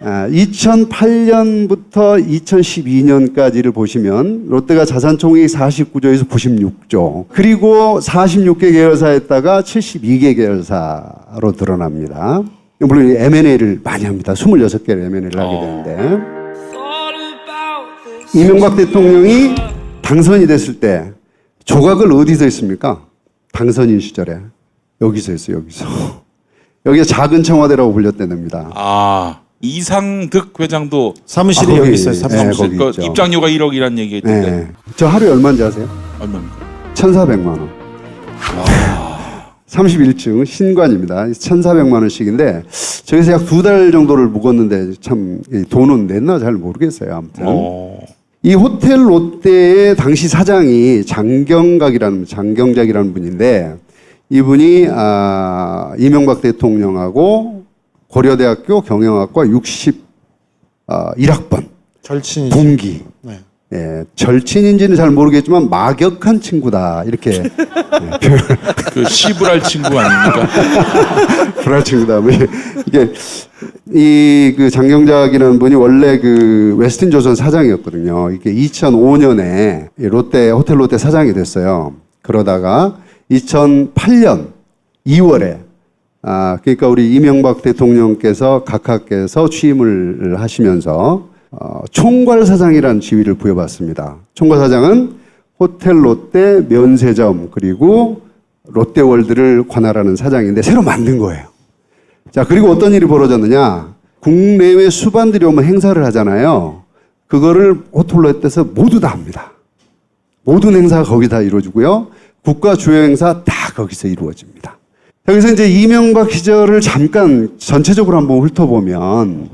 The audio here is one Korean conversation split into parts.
2008년부터 2012년까지를 보시면 롯데가 자산 총액이 49조에서 96조, 그리고 46개 계열사에다가 72개 계열사로 드러납니다. 물론 M&A를 많이 합니다. 26개를 M&A를 하게 되는데, 이명박 대통령이 당선이 됐을 때 조각을 어디서 했습니까? 당선인 시절에 여기서 했어요. 여기서. 여기가 작은 청와대라고 불렸답니다. 아, 이상득 회장도 사무실이 여기 있어요. 사무실. 네, 그 있죠. 입장료가 1억이라는 얘기 했던데. 네. 저 하루에 얼마인지 아세요? 얼마입니까? 1,400만 원. 31층 신관입니다. 1,400만 원씩인데 저기서 약 2달 정도를 묵었는데 참 돈은 냈나 잘 모르겠어요. 아무튼. 이 호텔 롯데의 당시 사장이 장경작이라는 분인데, 이분이 이명박 대통령하고 고려대학교 경영학과 61학번 절친이죠. 동기. 네. 예, 절친인지는 잘 모르겠지만 막역한 친구다 이렇게 표현. 그 시불알 친구 아닙니까? 불알 친구다. 이게 그 장경작이라는 분이 원래 그 웨스틴조선 사장이었거든요. 이게 2005년에 호텔 롯데 사장이 됐어요. 그러다가 2008년 2월에 그러니까 우리 이명박 대통령께서 각하께서 취임을 하시면서 총괄사장이라는 지위를 부여받습니다. 총괄사장은 호텔 롯데 면세점 그리고 롯데월드를 관할하는 사장인데 새로 만든 거예요. 자, 그리고 어떤 일이 벌어졌느냐? 국내외 수반들이 오면 행사를 하잖아요. 그거를 호텔 롯데에서 모두 다 합니다. 모든 행사가 거기다 이루어지고요. 국가 주요 행사 다 거기서 이루어집니다. 여기서 이제 이명박 시절을 잠깐 전체적으로 한번 훑어보면,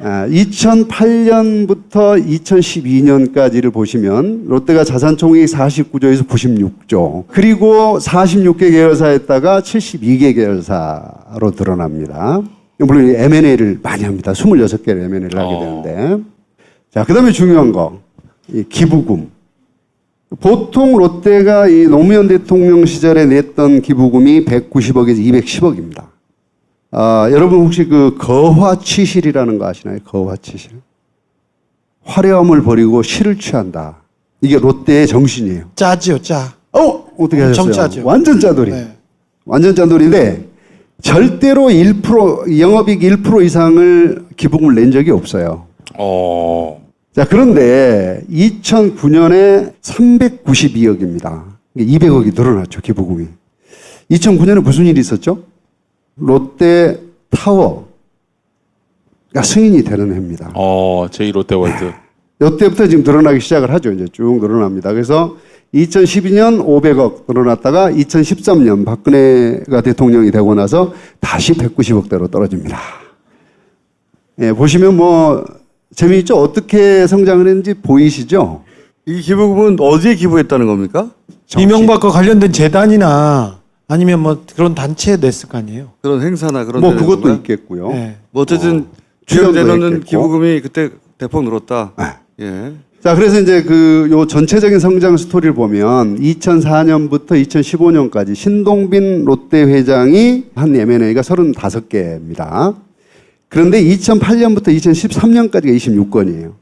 2008년부터 2012년까지를 보시면 롯데가 자산 총액이 49조에서 96조, 그리고 46개 계열사에다가 72개 계열사로 드러납니다. 물론 M&A를 많이 합니다. 26개를 M&A를 하게 되는데, 자, 그 다음에 중요한 거, 이 기부금. 보통 롯데가 이 노무현 대통령 시절에 냈던 기부금이 190억에서 210억입니다. 여러분 혹시 그 거화치실이라는 거 아시나요? 거화치실. 화려함을 버리고 실을 취한다. 이게 롯데의 정신이에요. 짜지요, 짜. 어떻게 하셨어요? 엄청 짜죠. 완전 짜돌이. 네. 완전 짜돌인데 절대로 1% 영업이익 1% 이상을 기부금을 낸 적이 없어요. 자, 그런데 2009년에 392억입니다. 200억이 늘어났죠, 기부금이. 2009년에 무슨 일이 있었죠? 롯데 타워가 승인이 되는 해입니다. 제2롯데월드. 이때부터 지금 늘어나기 시작을 하죠. 이제 쭉 늘어납니다. 그래서 2012년 500억 늘어났다가 2013년 박근혜가 대통령이 되고 나서 다시 190억대로 떨어집니다. 예, 보시면 뭐 재미있죠? 어떻게 성장을 했는지 보이시죠? 이 기부금은 어디에 기부했다는 겁니까? 이명박과 관련된 재단이나 아니면 뭐 그런 단체에 냈을 거 아니에요. 그런 행사나 그런 뭐 데는 그것도 건가요? 있겠고요. 네. 뭐 어쨌든 출연도 주연되는 했겠고. 기부금이 그때 대폭 늘었다. 네. 예. 자, 그래서 이제 요 전체적인 성장 스토리를 보면 2004년부터 2015년까지 신동빈 롯데 회장이 한 M&A가 35개입니다. 그런데 2008년부터 2013년까지가 26건이에요.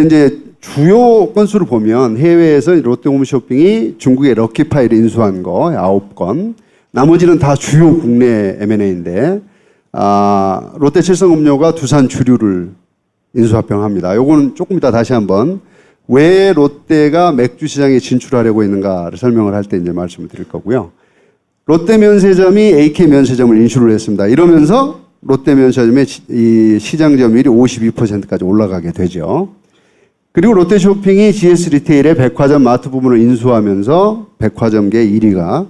이제 주요 건수를 보면 해외에서 롯데홈쇼핑이 중국의 럭키파이를 인수한 거 9건, 나머지는 다 주요 국내 M&A인데 롯데칠성음료가 두산 주류를 인수합병합니다. 요거는 조금 이따 다시 한번 왜 롯데가 맥주 시장에 진출하려고 있는가를 설명을 할 때 이제 말씀을 드릴 거고요. 롯데 면세점이 AK 면세점을 인수를 했습니다. 이러면서 롯데 면세점의 이 시장 점유율이 52%까지 올라가게 되죠. 그리고 롯데 쇼핑이 GS 리테일의 백화점 마트 부분을 인수하면서 백화점계 1위가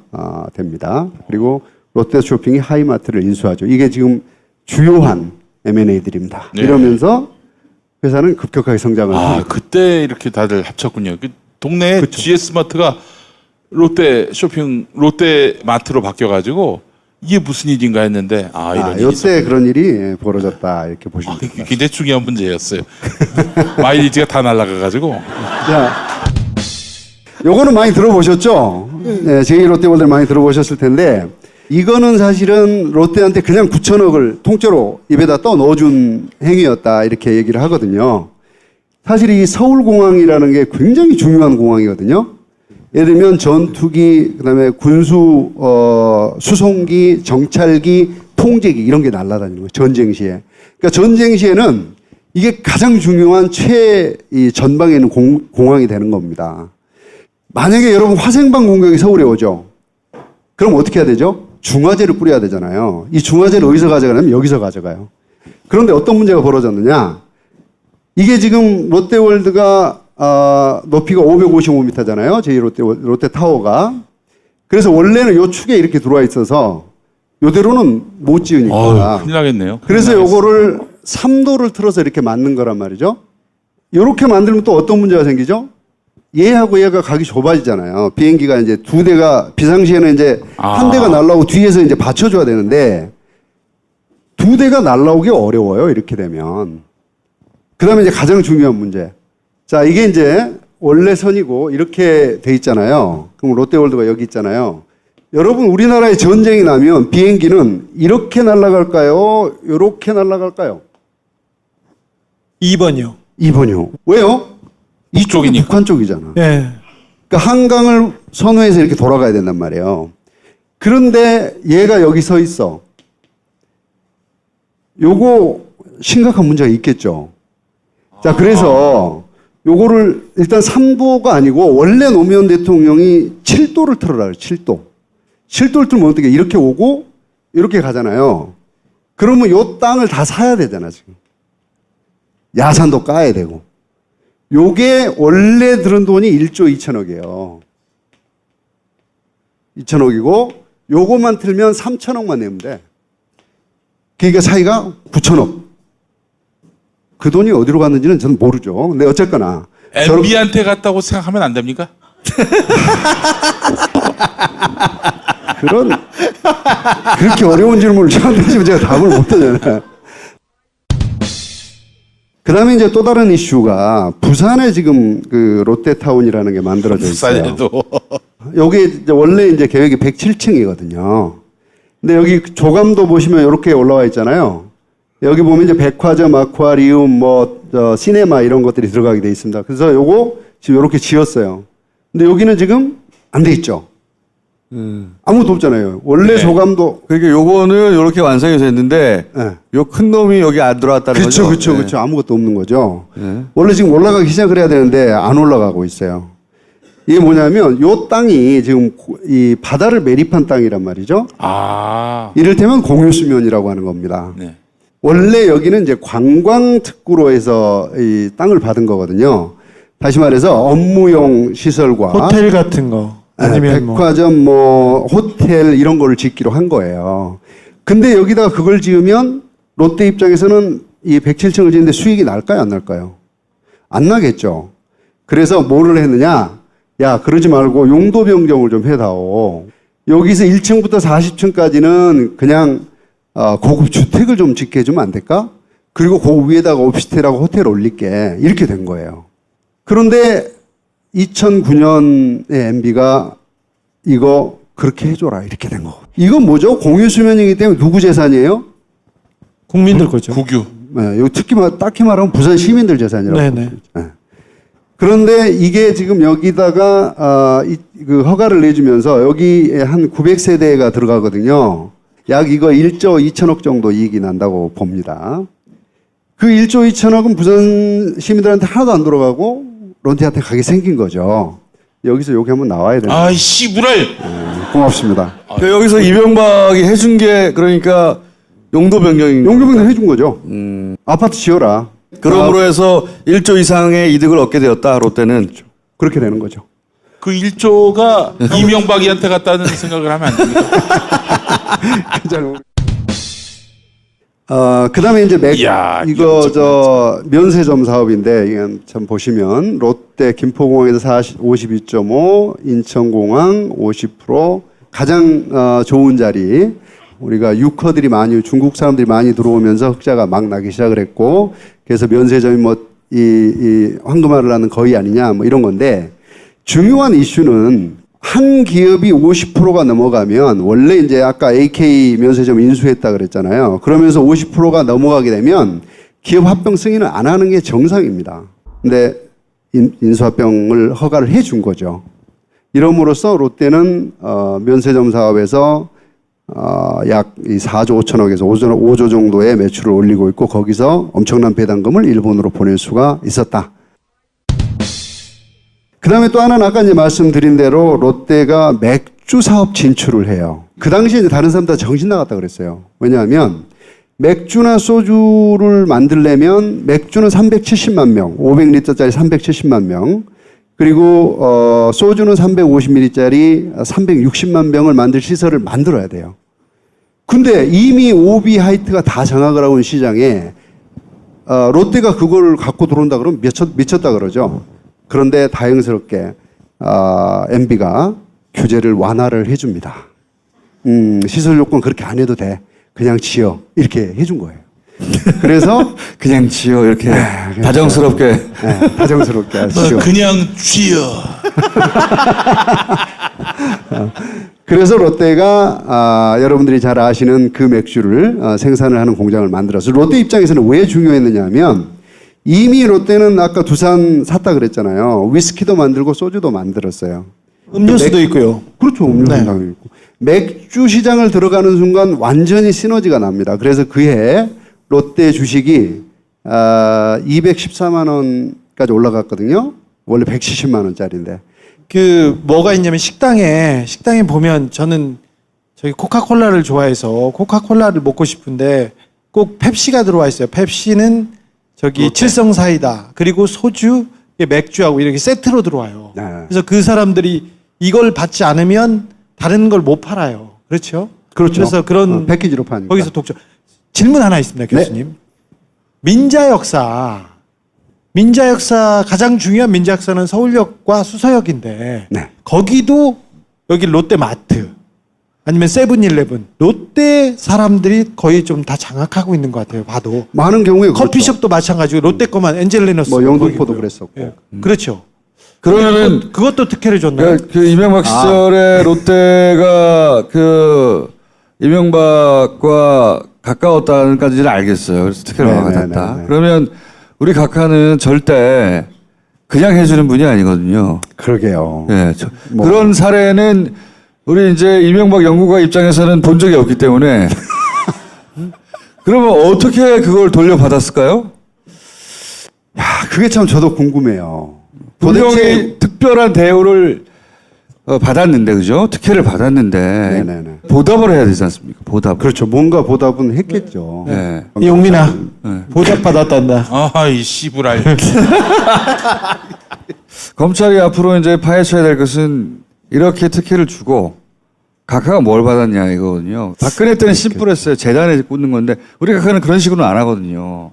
됩니다. 그리고 롯데 쇼핑이 하이마트를 인수하죠. 이게 지금 주요한 M&A들입니다. 네. 이러면서 회사는 급격하게 성장을 합니다. 그때 이렇게 다들 합쳤군요. 그 동네에 그쵸. GS마트가 롯데 쇼핑, 롯데 마트로 바뀌어가지고 이게 무슨 일인가 했는데 이런 일이 이때 있었군요. 그런 일이 벌어졌다 이렇게 보시면 됩니다. 굉장히 중요한 문제였어요. 마일리지가 다 날아가가지고. 자, 요거는 많이 들어보셨죠? 네, 제2롯데월드 많이 들어보셨을 텐데 이거는 사실은 롯데한테 그냥 9천억을 통째로 입에다 떠 넣어준 행위였다 이렇게 얘기를 하거든요. 사실 이 서울공항이라는 게 굉장히 중요한 공항이거든요. 예를 들면 전투기, 그다음에 군수 수송기, 정찰기, 통제기 이런 게 날아다니는 거예요. 전쟁 시에. 그러니까 전쟁 시에는 이게 가장 중요한 이 전방에 있는 공항이 되는 겁니다. 만약에 여러분 화생방 공격이 서울에 오죠. 그럼 어떻게 해야 되죠? 중화제를 뿌려야 되잖아요. 이 중화제를 어디서 가져가냐면 여기서 가져가요. 그런데 어떤 문제가 벌어졌느냐? 이게 지금 롯데월드가 높이가 555m잖아요. 롯데타워가. 그래서 원래는 요 축에 이렇게 들어와 있어서 요대로는 못 지으니까. 큰일 나겠네요. 그래서 요거를 3도를 틀어서 이렇게 만든 거란 말이죠. 요렇게 만들면 또 어떤 문제가 생기죠? 얘하고 얘가 각이 좁아지잖아요. 비행기가 이제 두 대가 비상시에는 이제 한 대가 날라오고 뒤에서 이제 받쳐줘야 되는데 두 대가 날라오기 어려워요. 이렇게 되면. 그 다음에 이제 가장 중요한 문제. 자, 이게 이제 원래 선이고 이렇게 돼 있잖아요. 그럼 롯데월드가 여기 있잖아요. 여러분, 우리나라에 전쟁이 나면 비행기는 이렇게 날아갈까요? 이렇게 날아갈까요? 2번이요. 2번이요. 왜요? 이쪽이 북쪽이니까. 북한 쪽이잖아. 예. 그러니까 한강을 선호해서 이렇게 돌아가야 된단 말이에요. 그런데 얘가 여기 서 있어. 요거 심각한 문제가 있겠죠. 자, 그래서 요거를 일단 3도가 아니고 원래 노무현 대통령이 7도를 틀어라. 7도. 7도를 틀면 어떻게 이렇게 오고 이렇게 가잖아요. 그러면 요 땅을 다 사야 되잖아, 지금. 야산도 까야 되고. 요게 원래 들은 돈이 1조 2천억이에요. 2천억이고 요것만 틀면 3천억만 내면 돼. 그러니까 사이가 9천억. 그 돈이 어디로 갔는지는 저는 모르죠. 근데 어쨌거나 MB한테 갔다고 생각하면 안 됩니까? 그렇게 어려운 질문을 저한테 하시면 제가 답을 못 하잖아요. 그 다음에 이제 또 다른 이슈가 부산에 지금 그 롯데타운이라는 게 만들어져 있어요. 부산에도. 여기 이제 원래 이제 계획이 107층이거든요. 근데 여기 조감도 보시면 이렇게 올라와 있잖아요. 여기 보면 이제 백화점, 아쿠아리움, 시네마 이런 것들이 들어가게 돼 있습니다. 그래서 요거 지금 이렇게 지었어요. 근데 여기는 지금 안 돼 있죠. 아무것도 없잖아요. 원래 네. 조감도. 그러니까 요거는 이렇게 완성이 됐는데 네. 요 큰 놈이 여기 안 들어왔다는 거죠. 그렇죠. 아무것도 없는 거죠. 네. 원래 지금 올라가기 시작을 해야 되는데 안 올라가고 있어요. 이게 뭐냐면 요 땅이 지금 이 바다를 매립한 땅이란 말이죠. 이를테면 공유수면이라고 하는 겁니다. 네. 원래 여기는 이제 관광특구로 해서 이 땅을 받은 거거든요. 다시 말해서 업무용 시설과 호텔 같은 거 아니면 백화점, 호텔 이런 거를 짓기로 한 거예요. 근데 여기다가 그걸 지으면 롯데 입장에서는 이 107층을 짓는데 수익이 날까요, 안 날까요? 안 나겠죠. 그래서 뭐를 했느냐? 야, 그러지 말고 용도 변경을 좀 해다오. 여기서 1층부터 40층까지는 그냥 고급 주택을 좀 짓게 해주면 안 될까? 그리고 그 위에다가 오피스텔하고 호텔 올릴게. 이렇게 된 거예요. 그런데 2009년에 MB가 이거 그렇게 해줘라. 이렇게 된 거. 이건 뭐죠? 공유수면이기 때문에 누구 재산이에요? 국민들 거죠. 국유. 네, 요 특히 딱히 말하면 부산 시민들 재산이라고. 네네. 네. 그런데 이게 지금 여기다가 그 허가를 내주면서 여기에 한 900세대가 들어가거든요. 약 이거 1조 2천억 정도 이익이 난다고 봅니다. 그 1조 2천억은 부산 시민들한테 하나도 안 들어가고 롯데한테 가게 생긴 거죠. 여기서 여기 한번 나와야 되는. 아이씨, 물을. 고맙습니다. 그 여기서 이명박이 해준 게 그러니까 용도 변경인 용도변경 해준 거죠. 아파트 지어라. 그러므로 해서 1조 이상의 이득을 얻게 되었다. 롯데는. 그렇게 되는 거죠. 그 1조가 이명박이한테 갔다는 생각을 하면 안 됩니까? 그 다음에 이제 이야, 이거 면세점 사업인데, 이건 참 보시면, 롯데 김포공항에서 52.5, 인천공항 50%, 가장 좋은 자리, 우리가 유커들이 많이, 중국 사람들이 많이 들어오면서 흑자가 막 나기 시작을 했고, 그래서 면세점이 이 황금알을 낳는 거의 아니냐, 이런 건데, 중요한 이슈는 한 기업이 50%가 넘어가면 원래 이제 아까 AK 면세점 인수했다 그랬잖아요. 그러면서 50%가 넘어가게 되면 기업 합병 승인을 안 하는 게 정상입니다. 근데 인수합병을 허가를 해준 거죠. 이럼으로써 롯데는 면세점 사업에서 약 4조 5천억에서 5조 정도의 매출을 올리고 있고 거기서 엄청난 배당금을 일본으로 보낼 수가 있었다. 그 다음에 또 하나는 아까 이제 말씀드린 대로 롯데가 맥주 사업 진출을 해요. 그 당시에 이제 다른 사람 다 정신 나갔다 그랬어요. 왜냐하면 맥주나 소주를 만들려면 맥주는 370만 명, 500리터짜리 370만 명, 그리고 소주는 350ml짜리 360만 병을 만들 시설을 만들어야 돼요. 근데 이미 오비 하이트가 다 장악을 하고 있는 시장에 롯데가 그걸 갖고 들어온다 그러면 미쳤다 그러죠. 그런데 다행스럽게 MB가 규제를 완화를 해줍니다. 시설 요건 그렇게 안 해도 돼. 그냥 지어. 이렇게 해준 거예요. 그래서 그냥 지어 이렇게 다정스럽게. 네, 다정스럽게 하시죠. 그냥 쥐어. 그래서 롯데가 여러분들이 잘 아시는 그 맥주를 생산을 하는 공장을 만들어서 롯데 입장에서는 왜 중요했느냐면 이미 롯데는 아까 두산 샀다 그랬잖아요. 위스키도 만들고 소주도 만들었어요. 음료수도 있고요. 그렇죠. 음료수 네. 당연히 있고. 맥주 시장을 들어가는 순간 완전히 시너지가 납니다. 그래서 그해 롯데 주식이 214만 원까지 올라갔거든요. 원래 170만 원짜리인데. 그 뭐가 있냐면 식당에 보면 저는 저기 코카콜라를 좋아해서 코카콜라를 먹고 싶은데 꼭 펩시가 들어와 있어요. 펩시는 저기 칠성 사이다 그리고 소주, 맥주하고 이렇게 세트로 들어와요. 네. 그래서 그 사람들이 이걸 받지 않으면 다른 걸 못 팔아요. 그렇죠? 그렇죠. 그래서 그런 패키지로 파니까. 거기서 독점. 질문 하나 있습니다, 교수님. 민자 역사 가장 중요한 민자 역사는 서울역과 수서역인데 네. 거기도 여기 롯데마트 아니면 세븐일레븐 롯데 사람들이 거의 좀 다 장악하고 있는 것 같아요. 봐도 많은 경우에 그렇죠. 커피숍도 마찬가지고 롯데 거만 엔젤리너스 뭐 영등포도 거기고요. 그랬었고. 예. 그렇죠. 그러면은 그것도 특혜를 줬나요? 그 이명박 시절에 롯데가 그 이명박과 가까웠다는까지는 알겠어요. 그래서 특혜를 네, 받았다. 네, 네. 그러면 우리 각하는 절대 그냥 해주는 분이 아니거든요. 그러게요. 예, 뭐. 그런 사례는 우리 이제 이명박 연구가 입장에서는 본 적이 없기 때문에 그러면 어떻게 그걸 돌려받았을까요? 야, 그게 참 저도 궁금해요. 분명히 특별한 대우를 받았는데 그죠? 특혜를 받았는데 네네네. 보답을 해야 되지 않습니까? 보답. 그렇죠. 뭔가 보답은 했겠죠. 네. 용민아 네. 보답 받았단다. 아이 씨부랄. 검찰이 앞으로 이제 파헤쳐야 될 것은 이렇게 특혜를 주고 각하가 뭘 받았냐 이거거든요. 박근혜 때는 심플했어요. 재단에 꽂는 건데 우리 각하는 그런 식으로는 안 하거든요.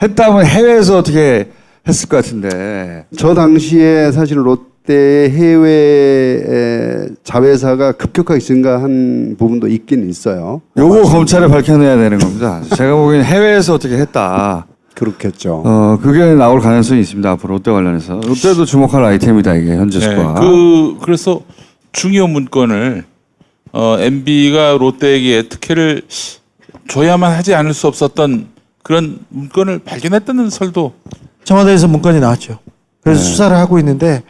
했다면 해외에서 어떻게 했을 것 같은데. 저 당시에 사실 롯데 해외 자회사가 급격하게 증가한 부분도 있긴 있어요. 요거 검찰에 밝혀내야 되는 겁니다. 제가 보기엔 해외에서 어떻게 했다. 그렇겠죠. 그게 나올 가능성이 있습니다. 앞으로 롯데 관련해서. 롯데도 주목할 아이템이다 이게 현재 네, 수가. 그래서 중요 문건을 MB가 롯데에게 특혜를 줘야만 하지 않을 수 없었던 그런 문건을 발견했다는 설도. 청와대에서 문건이 나왔죠. 그래서 수사를 하고 있는데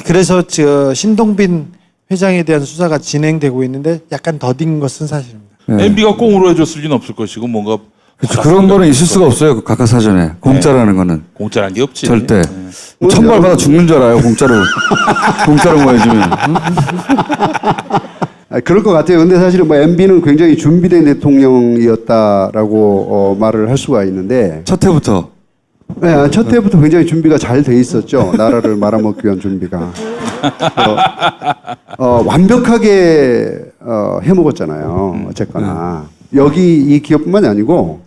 그래서 저 신동빈 회장에 대한 수사가 진행되고 있는데 약간 더딘 것은 사실입니다. 네. MB가 꽁으로 해줬을 리는 없을 것이고 뭔가 그렇죠. 그런 거는 있을 수가 없어요. 그 각하 사전에 공짜라는 거는 공짜란 게 없지. 절대. 천벌 받아 죽는 줄 알아요. 공짜로 뭐 해주면. 그럴 것 같아요. 근데 사실은 뭐 MB는 굉장히 준비된 대통령이었다라고 말을 할 수가 있는데 첫 해부터. 네, 첫 해부터 굉장히 준비가 잘 돼 있었죠. 나라를 말아먹기 위한 준비가. 완벽하게 해먹었잖아요. 어쨌거나. 여기 이 기업뿐만이 아니고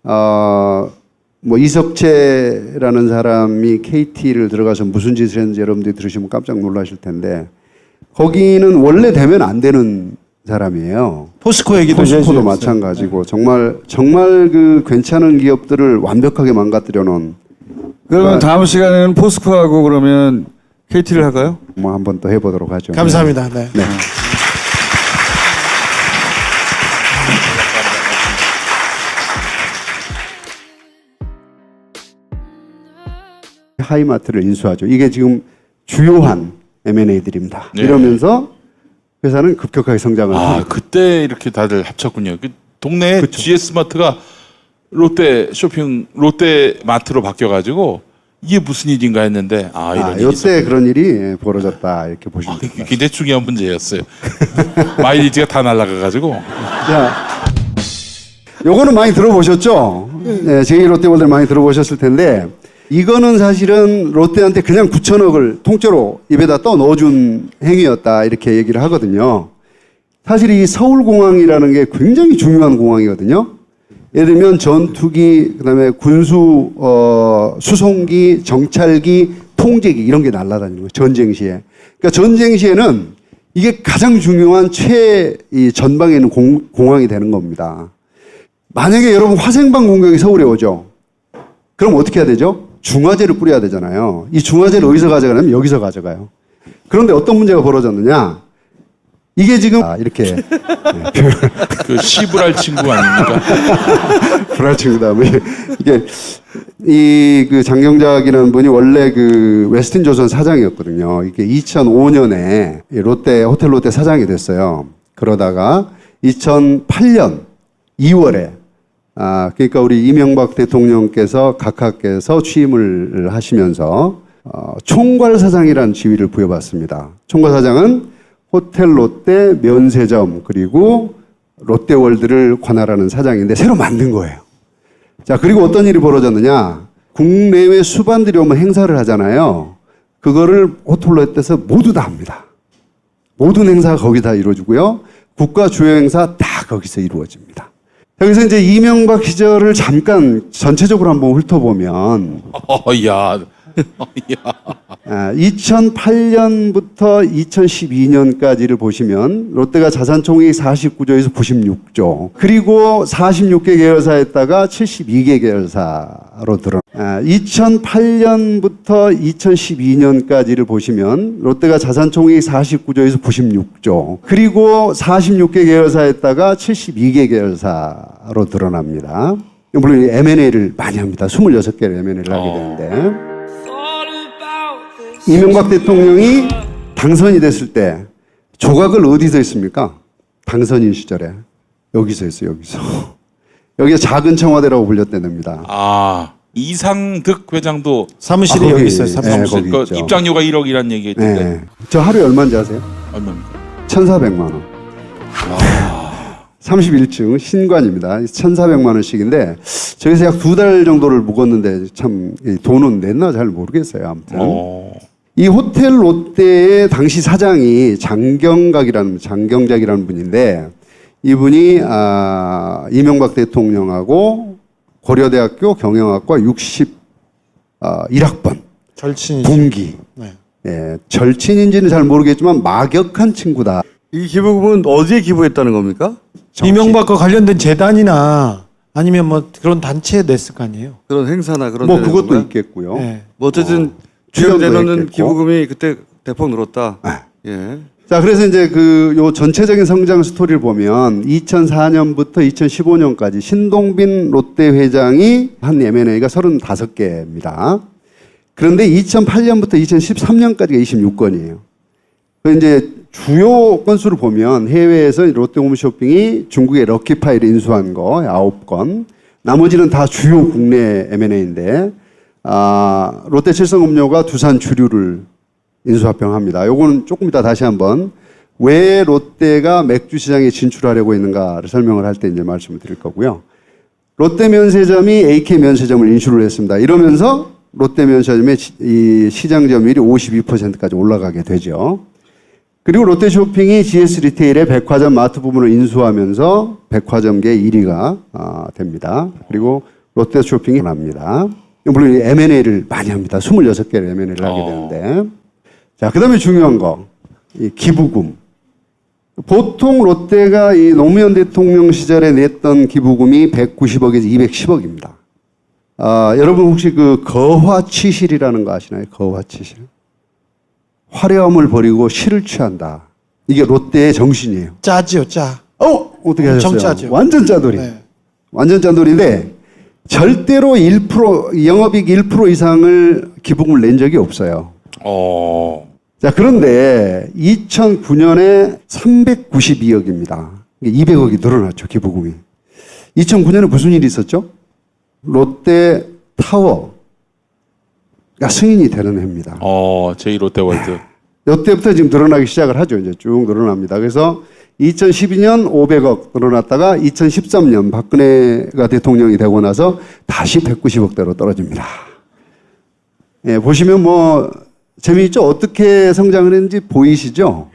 뭐 이석채라는 사람이 KT를 들어가서 무슨 짓을 했는지 여러분들이 들으시면 깜짝 놀라실 텐데 거기는 원래 되면 안 되는 사람이에요. 포스코 얘기도 포스코도 해주셨어요. 마찬가지고 정말 그 괜찮은 기업들을 완벽하게 망가뜨려 놓은. 그러면 다음 시간에는 포스코하고 그러면 KT를 할까요? 뭐 한번 또 해보도록 하죠. 감사합니다. 네. 네. 하이마트를 인수하죠. 이게 지금 주요한 M&A들입니다. 네. 이러면서 회사는 급격하게 성장을 아, 합니다. 그때 이렇게 다들 합쳤군요. 그 동네에 GS 마트가 롯데 마트로 바뀌어가지고 이게 무슨 일인가 했는데 이런 일이 이때 있었군요. 그런 일이 벌어졌다 이렇게 보시면 됩니다. 이게 굉장히 중요한 문제였어요. 마일리지가 다 날아가가지고. 자, 요거는 많이 들어보셨죠? 네, 제2 롯데월드 많이 들어보셨을 텐데 이거는 사실은 롯데한테 그냥 9천억을 통째로 입에다 떠 넣어준 행위였다 이렇게 얘기를 하거든요. 사실 이 서울공항이라는 게 굉장히 중요한 공항이거든요. 예를 들면 전투기, 그다음에 군수 수송기, 정찰기, 통제기 이런 게 날아다니는 거예요. 전쟁 시에. 그러니까 전쟁 시에는 이게 가장 중요한 이 전방에 있는 공항이 되는 겁니다. 만약에 여러분 화생방 공격이 서울에 오죠. 그럼 어떻게 해야 되죠? 중화제를 뿌려야 되잖아요. 이 중화제를 어디서 가져가냐면 여기서 가져가요. 그런데 어떤 문제가 벌어졌느냐? 이게 지금 이렇게 그 시브랄 친구 아닙니까? 불알 친구다. 이게 그 장경작이라는 분이 원래 그 웨스틴조선 사장이었거든요. 이게 2005년에 호텔 롯데 사장이 됐어요. 그러다가 2008년 2월에 그러니까 우리 이명박 대통령께서 각하께서 취임을 하시면서 총괄사장이라는 지위를 부여받습니다. 총괄사장은 호텔 롯데 면세점 그리고 롯데월드를 관할하는 사장인데 새로 만든 거예요. 자, 그리고 어떤 일이 벌어졌느냐? 국내외 수반들이 오면 행사를 하잖아요. 그거를 호텔 롯데에서 모두 다 합니다. 모든 행사가 거기 다 이루어지고요. 국가 주요 행사 다 거기서 이루어집니다. 여기서 이제 이명박 시절을 잠깐 전체적으로 한번 훑어보면, 야. 2008년부터 2012년까지를 보시면 롯데가 자산총액이 49조에서 96조, 그리고 46개 계열사에다가 72개 계열사로 들어. 2008년부터 2012년까지를 보시면 롯데가 자산총액이 49조에서 96조, 그리고 46개 계열사에다가 72개 계열사로 드러납니다. 물론 M&A를 많이 합니다. 26개를 M&A를 하게 되는데, 이명박 대통령이 당선이 됐을 때 조각을 어디서 했습니까? 당선인 시절에 여기서 했어요. 여기서. 여기가 작은 청와대라고 불렸답니다. 이상득 회장도 사무실이 거기, 여기 있어요. 네, 거기 있죠. 입장료가 1억이라는 얘기 했던데. 네. 저 하루에 얼마인지 아세요? 얼마입니까? 1,400만 원. 31층 신관입니다. 1,400만 원씩인데 저기서 약 2달 정도를 묵었는데 참 돈은 냈나 잘 모르겠어요. 아무튼. 이 호텔 롯데의 당시 사장이 장경작이라는 분인데 이분이 이명박 대통령하고 고려대학교 경영학과 61학번 절친이죠. 동기. 네. 예, 절친인지는 잘 모르겠지만 막역한 친구다. 이 기부금은 어디에 기부했다는 겁니까? 이명박과 관련된 재단이나 아니면 뭐 그런 단체에 냈을 거 아니에요. 그런 행사나 그런 뭐 데 그것도 건가요? 있겠고요. 네. 뭐 어쨌든 출연도 주연되는 했겠고. 기부금이 그때 대폭 늘었다. 예. 자, 그래서 이제 요 전체적인 성장 스토리를 보면 2004년부터 2015년까지 신동빈 롯데 회장이 한 M&A가 35개입니다. 그런데 2008년부터 2013년까지가 26건이에요. 그 이제 주요 건수를 보면 해외에서 롯데홈쇼핑이 중국의 럭키파이를 인수한 거 9건, 나머지는 다 주요 국내 M&A인데 롯데칠성음료가 두산 주류를 인수합병합니다. 요거는 조금 이따 다시 한번 왜 롯데가 맥주 시장에 진출하려고 있는가를 설명을 할 때 이제 말씀을 드릴 거고요. 롯데 면세점이 AK 면세점을 인수를 했습니다. 이러면서 롯데 면세점의 이 시장 점유율이 52%까지 올라가게 되죠. 그리고 롯데쇼핑이 GS 리테일의 백화점 마트 부분을 인수하면서 백화점계 1위가 됩니다. 그리고 롯데쇼핑이 납니다. 물론 M&A를 많이 합니다. 26개를 M&A를 하게 되는데. 자, 그 다음에 중요한 거. 이 기부금. 보통 롯데가 이 노무현 대통령 시절에 냈던 기부금이 190억에서 210억입니다. 여러분 혹시 그 거화치실이라는 거 아시나요? 거화치실. 화려함을 버리고 실을 취한다. 이게 롯데의 정신이에요. 짜지요, 짜. 어떻게 하셨어요? 엄청 짜죠. 완전 짜돌이. 네. 완전 짜돌인데 절대로 1% 영업이익 1% 이상을 기부금을 낸 적이 없어요. 자, 그런데 2009년에 392억입니다. 200억이 늘어났죠, 기부금이. 2009년에 무슨 일이 있었죠? 롯데 타워가 승인이 되는 해입니다. 제2 롯데월드. 이때부터 지금 늘어나기 시작을 하죠. 이제 쭉 늘어납니다. 그래서 2012년 500억 늘어났다가 2013년 박근혜가 대통령이 되고 나서 다시 190억대로 떨어집니다. 예, 보시면 뭐 재미있죠? 어떻게 성장을 했는지 보이시죠?